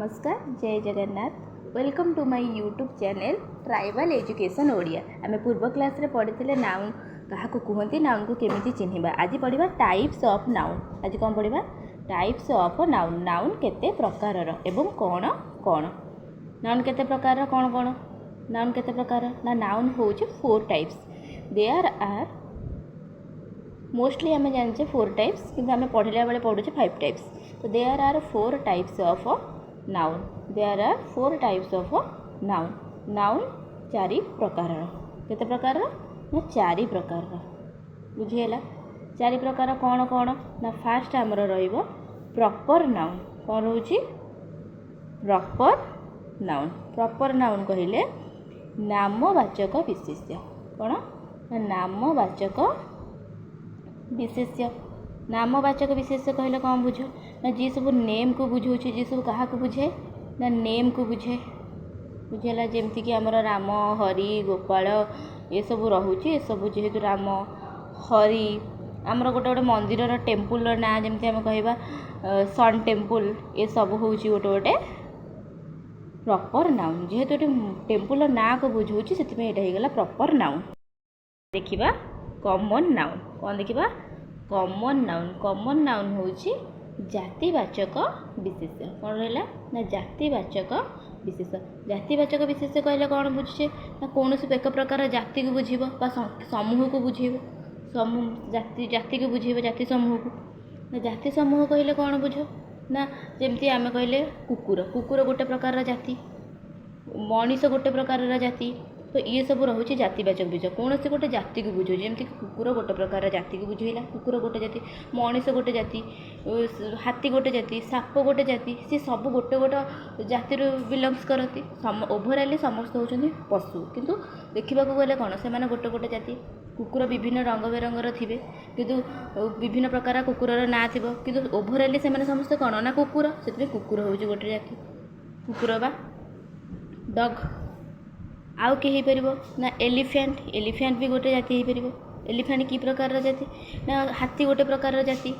नमस्कार जय Jagannath welcome to my YouTube channel tribal education Odia. आम पूर्व क्लास रे पढ़ी नाउन क्या कहते नाउन को केमी चिन्हवा। आज पढ़ा टाइप्स ऑफ नाउन। आज कौन पढ़ा टाइप्स ऑफ नाउन। नाउन केते प्रकार एवं कौन कौन नाउन केते प्रकार कौन कौन नाउन केते प्रकार ना नाउन हो 4 टाइप्स। देयर आर मोस्टली आम जाने 4 टाइप्स कि आम पढ़ला बेले पढ़ुचे 5 टाइप्स। तो there are 4 types of noun. There are 4 types of noun. Noun 4 प्रकार केते प्रकार ना 4 प्रकार बुझीगला। 4 प्रकार कौन कौन ना फास्ट आमर रहिबो प्रॉपर नाउन। कौन होची प्रॉपर नाउन। प्रॉपर नाउन कहिले नामवाचक विशेष्य। कौन ना नामवाचक विशेष्य। नामवाचक विशेष्य कहले कौन बुझ ना जी सब नेम को बुझाऊँ जी सब क्या बुझे ना नेम को बुझे बुझेगा। जमती कि आमर राम हरि गोपाल ये सब रोचे ये सब जेहेतु राम हरि आमर गोटे गोटे मंदिर टेम्पुल ना जमती आम कहवा सन टेम्पुल ये सब हूँ गोटे गोटे प्रॉपर नाउन। जेहेतु टेम्पुल ना को बुझाऊँ से यहाँ प्रॉपर नाउन। देखिबा कॉमन नाउन। कौन देखिबा कॉमन नाउन। कॉमन नाउन होची जातिवाचक विशेष्य। कौन रहा ना जातिवाचक विशेष। जातिवाचक विशेष कहले कौन बुझे ना कौन एक प्रकार जाति को बुझे समूह को बुझे समूह जाति को बुझे जाति समूह को ना जाति समूह कहले कौन बुझ ना जमती आम कहले कुकुर कुकुर गोटे प्रकार जाति मनीष गोटे प्रकार जाति। तो ये सब रोचे जातिवाचक बुझ कौन से गोटे जाति को बुझे जमती कुकुर गोटे प्रकार जाति को बुझेगा कुकुर गोटे जाति मनीष गोटे जाति हाथी गोटे जाति साप गोटे जाति सी सब गोटे गोटे जाति बिलंग्स करती। ओभरअली समस्त होती पशु किंतु देखा गले कौन से गोटे गोटे जाति कुकुर विभिन्न रंग बेरंगर थे किंतु विभिन्न प्रकार कुकुर ना थी किंतु ओभरअली से समस्त कौन ना कुकुर से कुकुर हूँ गोटे जाति कुकुर बा डग। आउ किए हो ना एलिफेंट एलिफेंट भी गोटे जाति हो पार। एलिफेंट की प्रकार जाति ना हाथी गोटे प्रकार जाति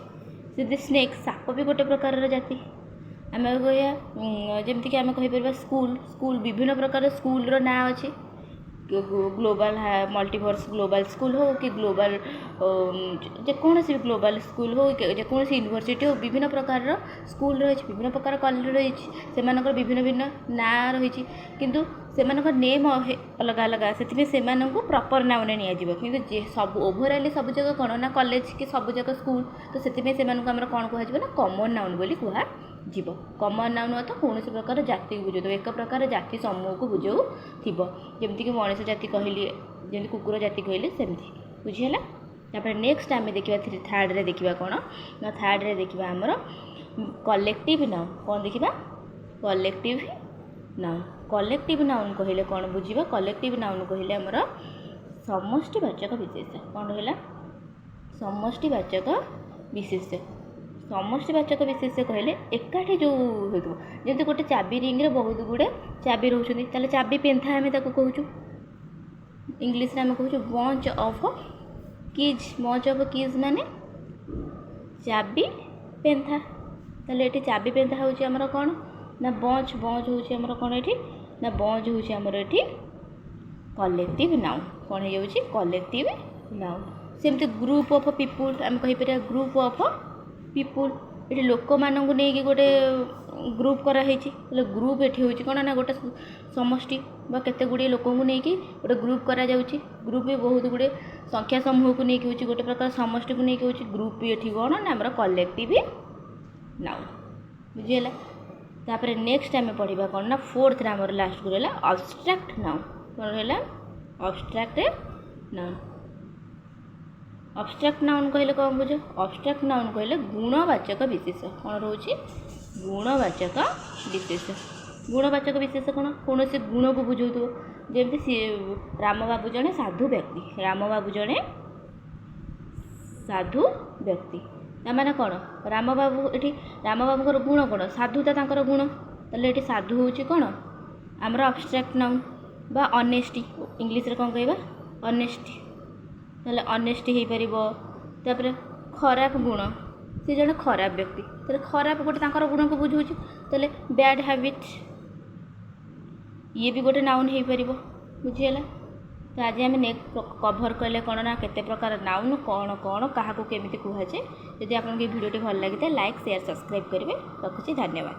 से स्नेक साप भी गोटे प्रकार जाति। आम कह जमीक आम कहीपर स्कूल स्कूल विभिन्न प्रकार स्कूल ना अच्छी ग्लोबल मल्टीवर्स ग्लोबल स्कूल हो कि ग्लोबल जेकोसी ग्लोबल स्कूल हो जेकोसी यूनिवर्सिटी हो विभिन्न प्रकार स्कूल रही विभिन्न प्रकार कॉलेज रही से विभिन्न भिन्न ना रही किंतु से नेम अलग अलग से प्रॉपर नाउन निजी कि सब ओभरअली सब जगह कौन ना कॉलेज कि सब जगह स्कूल तो से आम कौन कह ना कॉमन नाउन बोली कह जीव। कॉमन नाउन तो कौन प्रकार जाति को बुझे एक प्रकार जाति समूह को बुझाऊ थी जमीक मनीष जाति कहली जमी कुकुर जाति कहली सेमती बुझीगला। तापर नेक्स्ट आम देखा थर्ड रे देखा कौन ना थर्ड रे देखा आमर कलेक्टिव नाउन। कौन देखा कलेक्टिव नाउन। कलेक्टिव नाउन कहले कौन बुझा कलेक्टिव नाउन कहले आमर समष्टिवाचक विशेष। कौन रहा समष्टिवाचक विशेष। समष्टिवाचक विशेष कहले एकाठी जो जमी गोटे चाबी रिंग रे बहुत गुड़े चाबी रोचे ताले चाबी पेंथा आम कहूँ इंग्लीश में कहूँ bunch of keys. Bunch of keys माने चाबी पेंथा ताले ये चाबी पेंथा हूँ आमर कौन ना बंच बंच हूँ आमर कौन ये ना बंच हूँ आमर ये कलेक्टिव नाउन। कौन हो कलेक्टिव नाउन। सेमती ग्रुप ऑफ पीपुल आम कहीपर ग्रुप ऑफ पीपुल ये लोक मानू नहीं गोटे ग्रुप कराई ग्रुप ये हूँ कौन ना गोटे समष्टि केते गुड़े लोक को लेकिन गोटे ग्रुप करा ग्रुप भी बहुत गुड़े संख्या समूह को लेकिन हूँ गोटे प्रकार समष्टि को लेकिन हूँ ग्रुप भी ये कौन ना आम कलेक्टिव नाउन बुझीगला। तापर नेक्स्ट आम पढ़ा कौन ना फोर्थ आम लास्ट को रहा अब्स्ट्रैक्ट नाउन। कौन रहा अब्स्ट्रैक्ट नाउन। अब्स्ट्रैक्ट नाउन कहले कौन बुझ अब्स्ट्रैक्ट नाउन कहले गुणवाचक विशेष। कौन रोचे गुणवाचक विशेष। गुणवाचक विशेष कौन कौन से गुण को बुझाऊ जमी राम बाबू जड़े साधु व्यक्ति राम बाबू जड़े साधु व्यक्ति मैंने कौन राम बाबू ये राम बाबूर गुण कौन साधुता तर गुण ताले ये साधु हूँ कौन आमर अब्स्ट्रैक्ट नाउन बा ऑनेस्टी इंग्लिश रे कौन कहवा ऑनेस्टी ताले ऑनेस्टी हो पार। तापर खराब गुण ସେ ଜଣେ ଖରାପ ବ୍ୟକ୍ତି, ତାହେଲେ ଖରାପ ଗୋଟେ ତାଙ୍କର ଗୁଣକୁ ବୁଝାଉଛି, ତାହେଲେ ବ୍ୟାଡ଼୍ ହ୍ୟାବିଟ୍ ଇଏ ବି ଗୋଟେ ନାଉନ୍ ହେଇପାରିବ। ବୁଝିଗଲା? ତ ଆଜି ଆମେ କଭର୍ କଲେ କ'ଣ ନା କେତେ ପ୍ରକାର ନାଉନ୍ କ'ଣ କ'ଣ କାହାକୁ କେମିତି କୁହାଯାଏ। ଯଦି ଆପଣଙ୍କୁ ଏ ଭିଡ଼ିଓଟି ଭଲ ଲାଗିଥାଏ ଲାଇକ୍ ସେୟାର ସବସ୍କ୍ରାଇବ୍ କରିବେ। ରଖୁଛି, ଧନ୍ୟବାଦ।